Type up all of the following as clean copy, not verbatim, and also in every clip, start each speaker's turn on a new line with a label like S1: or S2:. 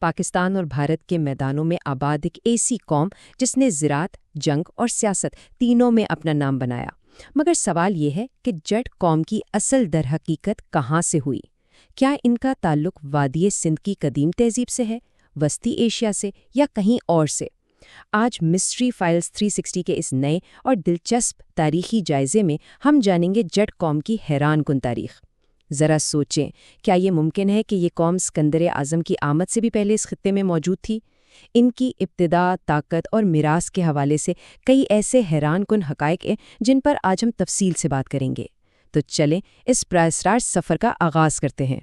S1: پاکستان اور بھارت کے میدانوں میں آباد ایک ایسی قوم جس نے زراعت، جنگ اور سیاست تینوں میں اپنا نام بنایا۔ مگر سوال یہ ہے کہ جٹ قوم کی اصل درحقیقت کہاں سے ہوئی؟ کیا ان کا تعلق وادی سندھ کی قدیم تہذیب سے ہے، وسطی ایشیا سے یا کہیں اور سے؟ آج مسٹری فائلز 360 کے اس نئے اور دلچسپ تاریخی جائزے میں ہم جانیں گے جٹ قوم کی حیران کن تاریخ۔ ذرا سوچیں، کیا یہ ممکن ہے کہ یہ قوم اسکندر اعظم کی آمد سے بھی پہلے اس خطے میں موجود تھی؟ ان کی ابتدا، طاقت اور میراث کے حوالے سے کئی ایسے حیران کن حقائق ہیں جن پر آج ہم تفصیل سے بات کریں گے۔ تو چلیں اس پراسرار سفر کا آغاز کرتے ہیں۔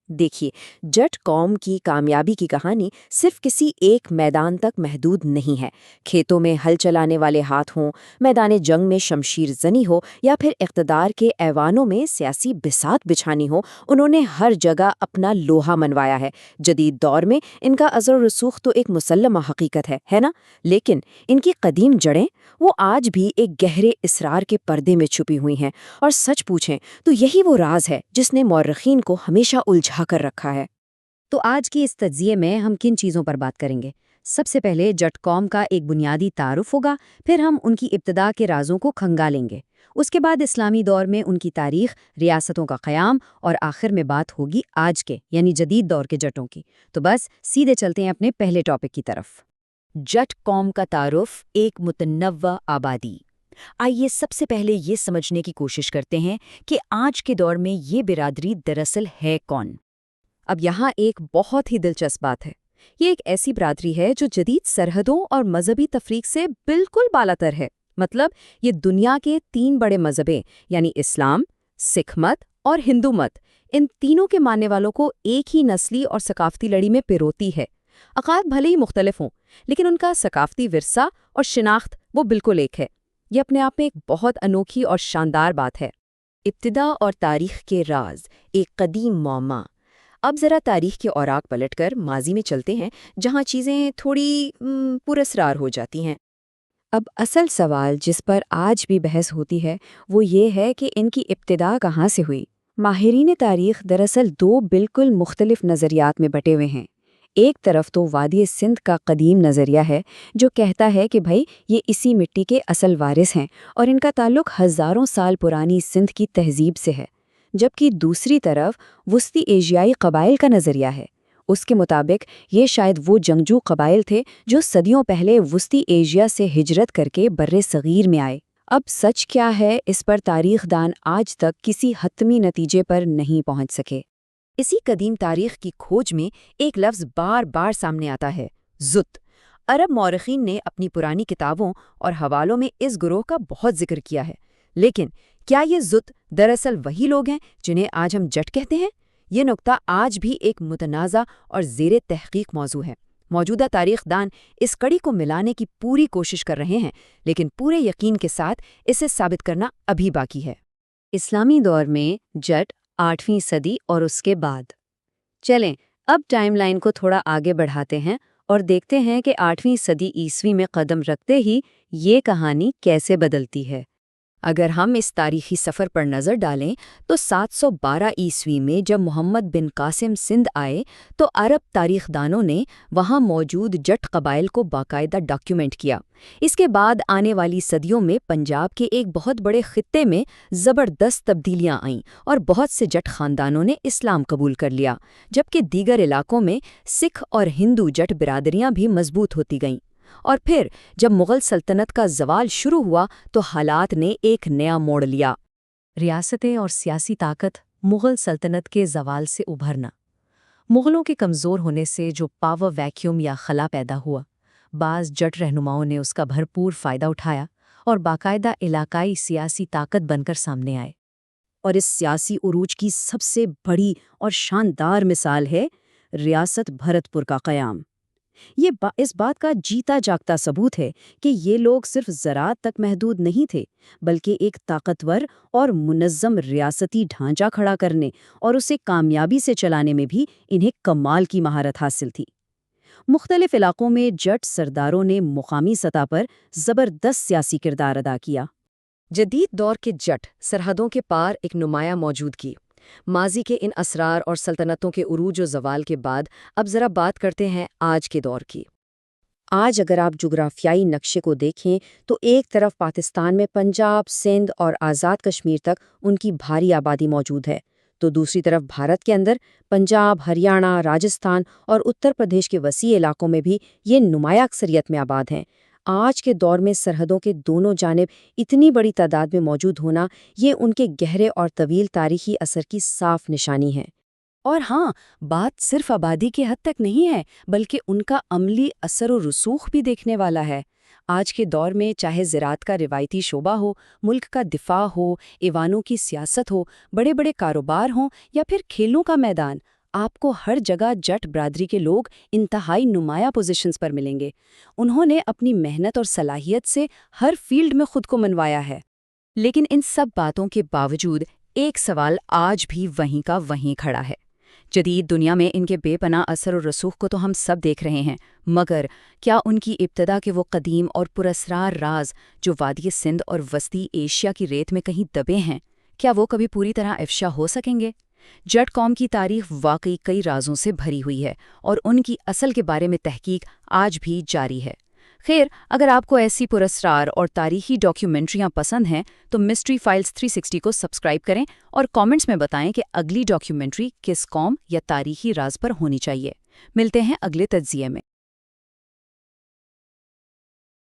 S2: دیکھیے، جٹ قوم کی کامیابی کی کہانی صرف کسی ایک میدان تک محدود نہیں ہے۔ کھیتوں میں ہل چلانے والے ہاتھ ہوں، میدان جنگ میں شمشیر زنی ہو یا پھر اقتدار کے ایوانوں میں سیاسی بساط بچھانی ہو، انہوں نے ہر جگہ اپنا لوہا منوایا ہے۔ جدید دور میں ان کا اثر و رسوخ تو ایک مسلمہ حقیقت ہے نا؟ لیکن ان کی قدیم جڑیں وہ آج بھی ایک گہرے اسرار کے پردے میں چھپی ہوئی ہیں، اور سچ پوچھیں تو یہی وہ راز ہے جس نے مورخین کو ہمیشہ الجھا کر رکھا ہے۔
S3: تو آج کی اس تجزیے میں ہم کن چیزوں پر بات کریں گے؟ سب سے پہلے جٹ قوم کا ایک بنیادی تعارف ہوگا، پھر ہم ان کی ابتدا کے رازوں کو کھنگالیں گے، اس کے بعد اسلامی دور میں ان کی تاریخ، ریاستوں کا قیام، اور آخر میں بات ہوگی آج کے یعنی جدید دور کے جٹوں کی۔ تو بس سیدھے چلتے ہیں اپنے پہلے ٹاپک کی طرف۔
S2: جٹ قوم کا تعارف، ایک متنوع آبادی۔ آئیے سب سے پہلے یہ سمجھنے کی کوشش کرتے ہیں کہ آج کے دور میں یہ برادری دراصل ہے کون؟
S1: اب یہاں ایک بہت ہی دلچسپ بات ہے۔ یہ ایک ایسی برادری ہے جو جدید سرحدوں اور مذہبی تفریق سے بالکل بالاتر ہے۔ مطلب یہ دنیا کے 3 بڑے مذہبیں یعنی اسلام، سکھ مت اور ہندو مت، ان تینوں کے ماننے والوں کو ایک ہی نسلی اور ثقافتی لڑی میں پروتی ہے۔ عقائد بھلے ہی مختلف ہوں، لیکن ان کا ثقافتی ورثہ اور شناخت وہ بالکل ایک ہے۔ یہ اپنے آپ میں ایک بہت انوکھی اور شاندار بات ہے۔
S2: ابتدا اور تاریخ کے راز، ایک قدیم معمہ۔ اب ذرا تاریخ کے اوراق پلٹ کر ماضی میں چلتے ہیں، جہاں چیزیں تھوڑی پراسرار ہو جاتی ہیں۔
S3: اب اصل سوال جس پر آج بھی بحث ہوتی ہے وہ یہ ہے کہ ان کی ابتدا کہاں سے ہوئی۔ ماہرین تاریخ دراصل 2 بالکل مختلف نظریات میں بٹے ہوئے ہیں۔ ایک طرف تو وادی سندھ کا قدیم نظریہ ہے جو کہتا ہے کہ بھائی یہ اسی مٹی کے اصل وارث ہیں اور ان کا تعلق ہزاروں سال پرانی سندھ کی تہذیب سے ہے، جبکہ دوسری طرف وسطی ایشیائی قبائل کا نظریہ ہے۔ اس کے مطابق یہ شاید وہ جنگجو قبائل تھے جو صدیوں پہلے وسطی ایشیا سے ہجرت کر کے بر صغیر میں آئے۔ اب سچ کیا ہے اس پر تاریخ دان آج تک کسی حتمی نتیجے پر نہیں پہنچ سکے۔
S2: اسی قدیم تاریخ کی کھوج میں ایک لفظ بار بار سامنے آتا ہے، زت۔ عرب مورخین نے اپنی پرانی کتابوں اور حوالوں میں اس گروہ کا بہت ذکر کیا ہے، لیکن کیا یہ زت دراصل وہی لوگ ہیں جنہیں آج ہم جٹ کہتے ہیں؟ یہ نقطہ آج بھی ایک متنازع اور زیر تحقیق موضوع ہے۔ موجودہ تاریخ دان اس کڑی کو ملانے کی پوری کوشش کر رہے ہیں، لیکن پورے یقین کے ساتھ اسے ثابت کرنا ابھی باقی ہے۔
S3: اسلامی دور میں جٹ 8ویں صدی اور اس کے بعد۔ چلیں اب ٹائم لائن کو تھوڑا آگے بڑھاتے ہیں اور دیکھتے ہیں کہ 8ویں صدی عیسوی میں قدم رکھتے ہی یہ کہانی کیسے بدلتی ہے۔
S2: اگر ہم اس تاریخی سفر پر نظر ڈالیں تو 712 عیسوی میں جب محمد بن قاسم سندھ آئے تو عرب تاریخ دانوں نے وہاں موجود جٹ قبائل کو باقاعدہ ڈاکیومنٹ کیا۔ اس کے بعد آنے والی صدیوں میں پنجاب کے ایک بہت بڑے خطے میں زبردست تبدیلیاں آئیں اور بہت سے جٹ خاندانوں نے اسلام قبول کر لیا، جبکہ دیگر علاقوں میں سکھ اور ہندو جٹ برادریاں بھی مضبوط ہوتی گئیں۔ اور پھر جب مغل سلطنت کا زوال شروع ہوا تو حالات نے ایک نیا موڑ لیا۔
S3: ریاستیں اور سیاسی طاقت، مغل سلطنت کے زوال سے ابھرنا۔ مغلوں کے کمزور ہونے سے جو پاور ویکیوم یا خلا پیدا ہوا، بعض جٹ رہنماؤں نے اس کا بھرپور فائدہ اٹھایا اور باقاعدہ علاقائی سیاسی طاقت بن کر سامنے آئے۔
S2: اور اس سیاسی عروج کی سب سے بڑی اور شاندار مثال ہے ریاست بھرت پور کا قیام۔ یہ اس بات کا جیتا جاگتا ثبوت ہے کہ یہ لوگ صرف زراعت تک محدود نہیں تھے، بلکہ ایک طاقتور اور منظم ریاستی ڈھانچہ کھڑا کرنے اور اسے کامیابی سے چلانے میں بھی انہیں کمال کی مہارت حاصل تھی۔ مختلف علاقوں میں جٹ سرداروں نے مقامی سطح پر زبردست سیاسی کردار ادا کیا۔
S1: جدید دور کے جٹ سرحدوں کے پار ایک نمایاں موجودگی۔
S2: ماضی کے ان اسرار اور سلطنتوں کے عروج و زوال کے بعد اب ذرا بات کرتے ہیں آج کے دور کی۔
S3: آج اگر آپ جغرافیائی نقشے کو دیکھیں تو ایک طرف پاکستان میں پنجاب، سندھ اور آزاد کشمیر تک ان کی بھاری آبادی موجود ہے، تو دوسری طرف بھارت کے اندر پنجاب، ہریانہ، راجستھان اور اتر پردیش کے وسیع علاقوں میں بھی یہ نمایاں اکثریت میں آباد ہیں۔ آج کے دور میں سرحدوں کے دونوں جانب اتنی بڑی تعداد میں موجود ہونا، یہ ان کے گہرے اور طویل تاریخی اثر کی صاف نشانی ہے۔
S1: اور ہاں، بات صرف آبادی کے حد تک نہیں ہے، بلکہ ان کا عملی اثر و رسوخ بھی دیکھنے والا ہے۔ آج کے دور میں چاہے زراعت کا روایتی شعبہ ہو، ملک کا دفاع ہو، ایوانوں کی سیاست ہو، بڑے بڑے کاروبار ہوں یا پھر کھیلوں کا میدان، آپ کو ہر جگہ جٹ برادری کے لوگ انتہائی نمایاں پوزیشنز پر ملیں گے۔ انہوں نے اپنی محنت اور صلاحیت سے ہر فیلڈ میں خود کو منوایا ہے۔ لیکن ان سب باتوں کے باوجود ایک سوال آج بھی وہیں کا وہیں کھڑا ہے۔ جدید دنیا میں ان کے بے پناہ اثر و رسوخ کو تو ہم سب دیکھ رہے ہیں، مگر کیا ان کی ابتدا کے وہ قدیم اور پراسرار راز جو وادی سندھ اور وسطی ایشیا کی ریت میں کہیں دبے ہیں، کیا وہ کبھی پوری طرح افشا ہو سکیں گے؟ جٹ قوم کی تاریخ واقعی کئی رازوں سے بھری ہوئی ہے اور ان کی اصل کے بارے میں تحقیق آج بھی جاری ہے۔ خیر، اگر آپ کو ایسی پراسرار اور تاریخی ڈاکیومنٹریاں پسند ہیں تو مسٹری فائلز 360 کو سبسکرائب کریں اور کامنٹس میں بتائیں کہ اگلی ڈاکیومنٹری کس قوم یا تاریخی راز پر ہونی چاہیے۔ ملتے ہیں اگلے تجزیے میں۔